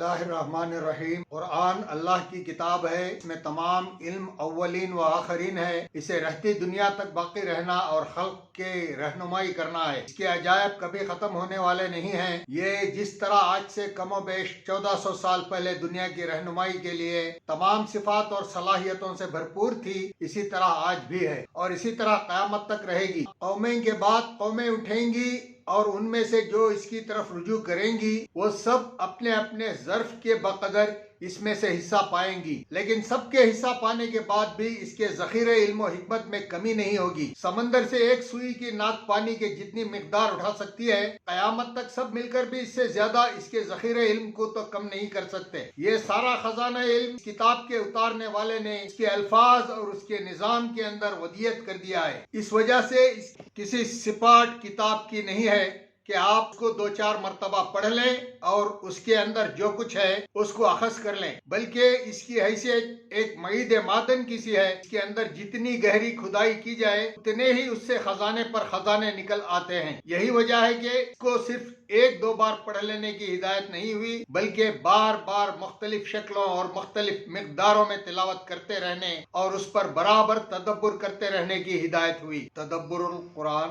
اللہ الرحمن الرحیم۔ قرآن اللہ کی کتاب ہے، اس میں تمام علم اولین و آخرین ہے۔ اسے رہتی دنیا تک باقی رہنا اور خلق کے رہنمائی کرنا ہے۔ اس کے عجائب کبھی ختم ہونے والے نہیں ہیں۔ یہ جس طرح آج سے کم و بیش 1400 سال پہلے دنیا کی رہنمائی کے لیے تمام صفات اور صلاحیتوں سے بھرپور تھی، اسی طرح آج بھی ہے اور اسی طرح قیامت تک رہے گی۔ قومیں کے بعد قومیں اٹھیں گی اور ان میں سے جو اس کی طرف رجوع کریں گی وہ سب اپنے اپنے ظرف کے بقدر اس میں سے حصہ پائیں گی، لیکن سب کے حصہ پانے کے بعد بھی اس کے ذخیرے علم و حکمت میں کمی نہیں ہوگی۔ سمندر سے ایک سوئی کی ناک پانی کے جتنی مقدار اٹھا سکتی ہے، قیامت تک سب مل کر بھی اس سے زیادہ اس کے ذخیرے علم کو تو کم نہیں کر سکتے۔ یہ سارا خزانہ علم کتاب کے اتارنے والے نے اس کے الفاظ اور اس کے نظام کے اندر ودیت کر دیا ہے۔ اس وجہ سے کسی سپاٹ کتاب کی نہیں ہے کہ آپ اس کو 2-4 مرتبہ پڑھ لیں اور اس کے اندر جو کچھ ہے اس کو اخذ کر لیں، بلکہ اس کی حیثیت ایک معید معدن کی سی ہے۔ اس کے اندر جتنی گہری کھدائی کی جائے اتنے ہی اس سے خزانے پر خزانے نکل آتے ہیں۔ یہی وجہ ہے کہ اس کو صرف 1-2 بار پڑھ لینے کی ہدایت نہیں ہوئی، بلکہ بار بار مختلف شکلوں اور مختلف مقداروں میں تلاوت کرتے رہنے اور اس پر برابر تدبر کرتے رہنے کی ہدایت ہوئی۔ تدبر القرآن